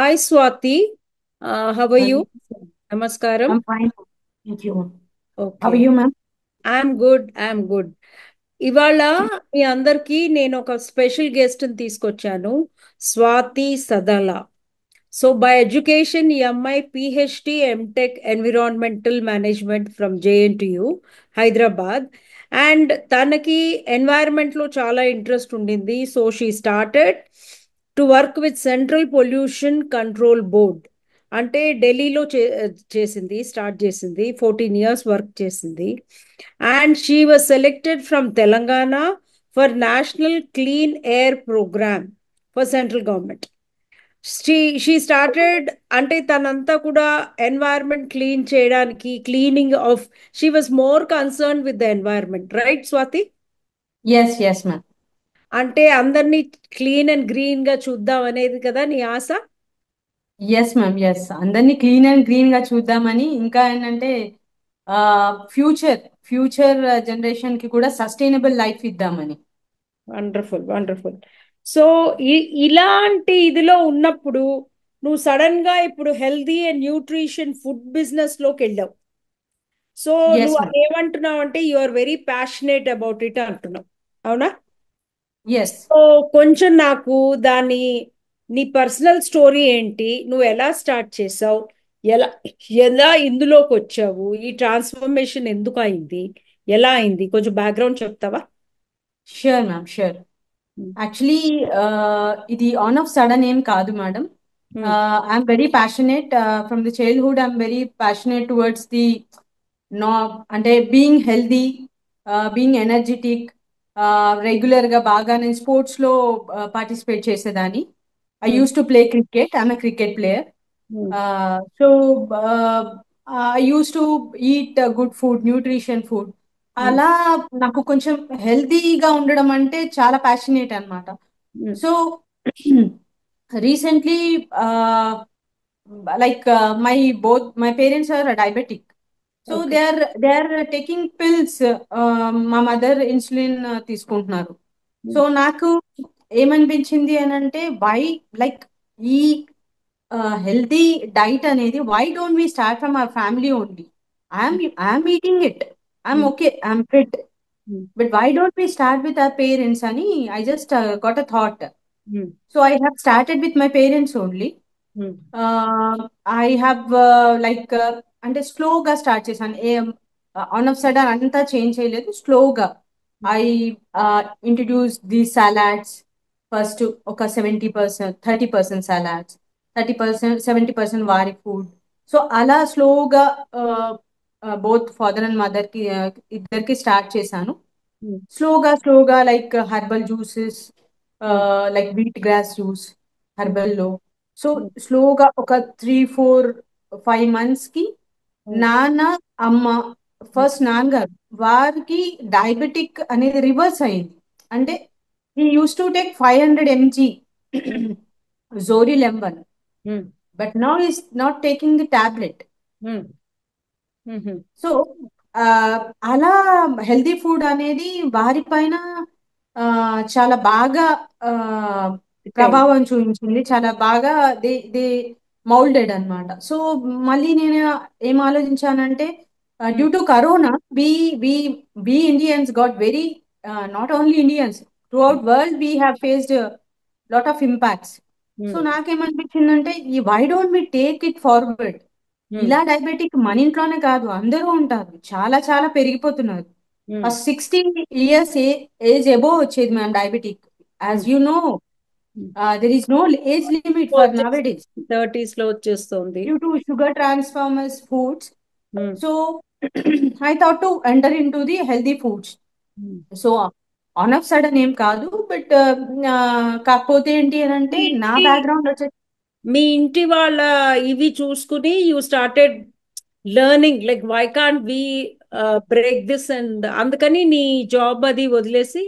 Hi Swati, how are you? Hi, Namaskaram. I'm fine. Thank you. How are Okay, you, ma'am? I'm good. ఇవాళ మీ అందరికీ నేను ఒక special గెస్ట్ని తీసుకొచ్చాను, Swathi Sadala. So by education ఈ అమ్మాయి PhD MTech environmental management from JNTU Hyderabad. And తనకి ఎన్వైరన్మెంట్లో చాలా ఇంట్రెస్ట్ ఉండింది. So she started to work with central pollution control board. అంటే ఢిల్లీలో స్టార్ట్ చేసింది, 14 years వర్క్ చేసింది. And she was selected from Telangana for national clean air program for central government. She started అంటే తనంతా కూడా ఎన్వైర్న్మెంట్ క్లీన్ చేయడానికి, cleaning of, she was more concern with the environment, right Swathi? Yes, ma'am. అంటే అందరినీ clean and green గా చూద్దాం అనేది కదా నీ ఆశ? Yes ma'am, yes. అందరినీ క్లీన్ అండ్ గ్రీన్ గా చూద్దామని, ఇంకా ఏంటంటే ఫ్యూచర్ ఫ్యూచర్ జనరేషన్ కి కూడా సస్టైనబుల్ లైఫ్ ఇద్దామని. Wonderful, wonderful. సో ఇలాంటి ఇదిలో ఉన్నప్పుడు నువ్వు సడన్ గా ఇప్పుడు healthy and nutrition food business లోకి వెళ్ళావు. సో ఎస్ నువ్వు మ్యామ్. ఏమంటున్నావు అంటే you are very passionate about it అంటున్నావు, అవునా? ఎస్. సో కొంచెం నాకు దాని, నీ పర్సనల్ స్టోరీ ఏంటి, నువ్వు ఎలా స్టార్ట్ చేసావు, ఎలా ఎలా ఇందులోకి వచ్చావు, ఈ ట్రాన్స్ఫర్మేషన్ ఎందుకు అయింది, ఎలా అయింది, కొంచెం బ్యాక్గ్రౌండ్ చెప్తావా? Sure ma'am, sure. యాక్చువల్లీ ఇది ఆన్ ఆఫ్ సడన్ ఏం కాదు madam. I'm very passionate from the childhood. I'm very passionate towards the నా అంటే బీయింగ్ హెల్దీ, బీయింగ్ ఎనర్జెటిక్. రెగ్యులర్గా బాగా నేను స్పోర్ట్స్లో పార్టిసిపేట్ చేసేదాన్ని. I use to play cricket. I'm a cricket player. So I use to eat good food, nutrition food. అలా నాకు కొంచెం హెల్తీగా ఉండడం అంటే చాలా ప్యాషనేట్ అన్నమాట. So recently like my parents are diabetic, so okay. they are taking pills. మా mother insulin తీసుకుంటున్నారు. సో నాకు ఏమనిపించింది అని అంటే, వై లైక్ ఈ హెల్తీ డైట్ అనేది why don't we start from our family only. I'm eating it, I'm okay, I'm fit, but why don't we start with our parents అని I just got a thought. So I have started with my parents only. I have like అంటే స్లోగా start చేశాను. On of sudden అంతా change చేయలేదు, స్లోగా. I introduce the salads. First ఒక 70%, 30% salads, 30%, 70% వారి food. So అలా స్లోగా బోత్ ఫాదర్ అండ్ మదర్ కి ఇద్దరికి స్టార్ట్ చేశాను. స్లోగా స్లోగా like herbal juices, like wheat grass juice హర్బల్లో. సో స్లోగా ఒక 3, 4, 5 months కి నాన్న, అమ్మ, ఫస్ట్ నాన్నగారు వారికి డయాబెటిక్ అనేది రివర్స్ అయింది. అంటే ఈ యూస్ టు టేక్ 500 mg జోరి లెంబన్, but now is not taking the tablet. So ఆ, అలా హెల్దీ ఫుడ్ అనేది వారి పైన ఆ, చాలా బాగా ఆ, ప్రభావం చూపించింది. చాలా బాగా దే దే మౌల్డెడ్ అన్నమాట. సో మళ్ళీ నేను ఏం ఆలోచించానంటే, due to corona we we we Indians got very, not only Indians, throughout world we have faced lot of impacts. So నాకేమనిపించిందంటే, ఈ why don't we take it forward. ఇలా diabetic మన ఇంట్లోనే కాదు, అందరూ ఉంటారు, చాలా చాలా పెరిగిపోతున్నారు. ఫస్ట్ 60 years ఏజ్ ఎబో వచ్చేది ma'am diabetic. As you know, there is no age limit for now days 30s లో వచ్చేస్తుంది. Due to sugar transformers foods. So I thought to enter in to the healthy foods. So on of sudden ఏం కాదు, but కాకపోతే ఏంటి అని అంటే, నా మీ background వచ్చేసి. మీ ఇంటి వాళ్ళ ఇవి చూసుకుని you started learning like why can't we break this, and అందుకని నీ జాబ్ అది వదిలేసి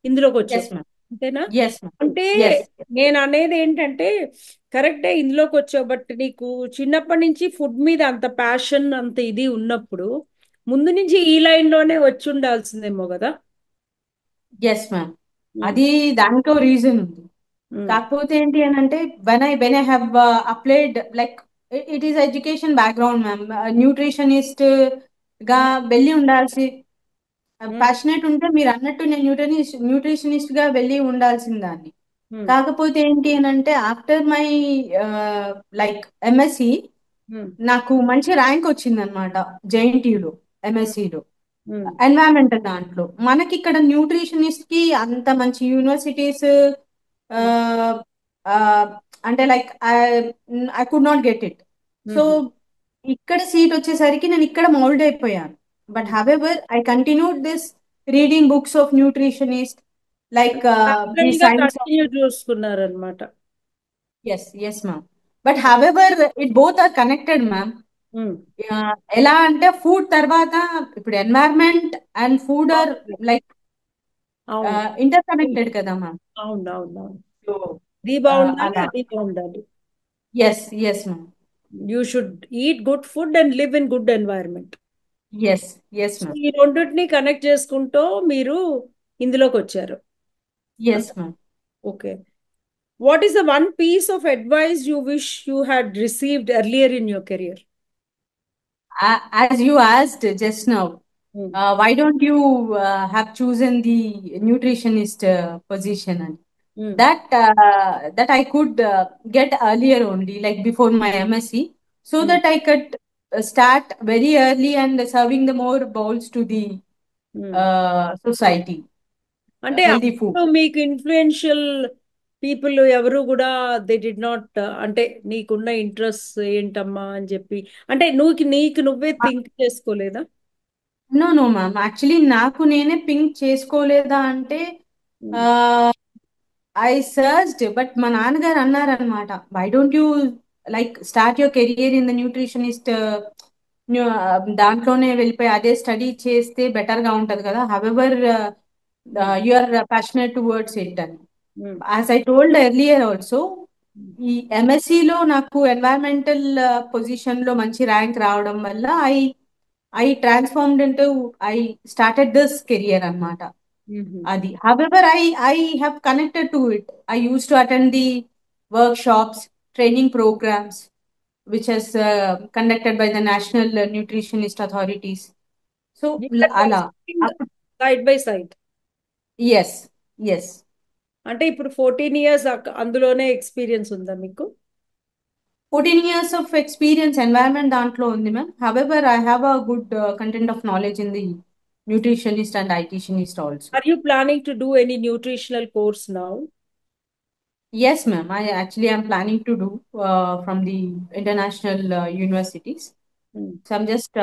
ఇందులోకి వచ్చావు, ఎస్ మ్యామ్. అంతేనా? Yes ma'am. అంటే ఎస్. నేను అనేది ఏంటంటే, కరెక్టే ఇందులోకి వచ్చావు, బట్ నీకు చిన్నప్పటి నుంచి ఫుడ్ మీద అంత ప్యాషన్, అంత ఇది ఉన్నప్పుడు ముందు నుంచి ఈ లైన్ లోనే వచ్చి ఉండాల్సిందేమో కదా. Yes ma'am. అది దానికో రీజన్ ఉంది. కాకపోతే ఏంటి అని అంటే when I have applied like it is education background ma'am. Nutritionist గా వెళ్ళి ఉండాల్సి, ప్యాషనెట్ ఉంటే మీరు అన్నట్టు నేను న్యూట్రిషనిస్ట్ గా వెళ్ళి ఉండాల్సిన దాన్ని. కాకపోతే ఏంటి అని అంటే ఆఫ్టర్ మై లైక్ ఎంఎస్సి నాకు మంచి ర్యాంక్ వచ్చింది అనమాట జేఎన్టీయులో, ఎంఎస్సిలో ఎన్వైరన్మెంటల్ దాంట్లో. మనకి ఇక్కడ న్యూట్రిషనిస్ట్ కి అంత మంచి యూనివర్సిటీస్ అంటే like I could not get it. So ఇక్కడ సీట్ వచ్చేసరికి నేను ఇక్కడ మౌల్డ్ అయిపోయాను. But however I continued this reading books of nutritionist like the parallel గా సైన్స్ ఆఫ్. కంటిన్యూ చూసుకున్నారనమాట. Yes yes ma'am. But however it both are connected ma'am. ఎలా అంటే food తర్వాత ఇప్పుడు environment and food are like అవును, interconnected కదా ma'am. అవును, అవును, అవును. సో ఇది బాగుండాలి, అలా. అది బాగుండాలి. Yes yes ma'am. You should eat good food and live in good environment. Yes yes so ma'am. ఈ రెండింటిని కనెక్ట్ చేసుకుంటూ మీరు ఇందులోకి వచ్చారు. Yes ma'am. Okay. What is the one piece of advice you wish you had received earlier in your career? As you asked just now, why don't you have chosen the nutritionist position? And that I could get earlier only, like before my MSc, so that I could start very early and serving the more bowls to the society, అంటే healthy food. అప్పుడు మీకు influential people ఎవరు కూడా they did not, అంటే నీకున్న interest ఏంటమ్మా అని చెప్పి, అంటే నీకు నువ్వే థింక్ చేసుకోలేదా? నో నో మ్యామ్, యాక్చువల్లీ నాకు నేనే పింక్ చేసుకోలేదా అంటే ఐ సర్చ్డ్, బట్ మా నాన్నగారు అన్నారనమాట, why don't you like start your career in the nutritionist, దాంట్లోనే వెళ్ళిపోయి అదే స్టడీ చేస్తే బెటర్ గా ఉంటది కదా, however you are passionate towards it అని. As I told earlier also, ఈ MSc లో నాకు ఎన్వైరన్మెంటల్ పొజిషన్ లో మంచి ర్యాంక్ రావడం వల్ల I transformed into, I started this career అన్నమాట. Adi. However, I have connected to it. I used to attend the workshops, training programs, which is conducted by the National Nutritionist Authorities. So, ala. Side by side. Yes, yes. అంటే ఇప్పుడు 14 years అందులోనే experience ఉందా మీకు? 14 years of experience environment దాంట్లో ఉంది ma'am. However, I have a good content of knowledge in the nutritionist and dietitianist also. Are you planning to do any nutritional course now? Yes, ma'am. I actually am planning to do from the international universities. So I'm just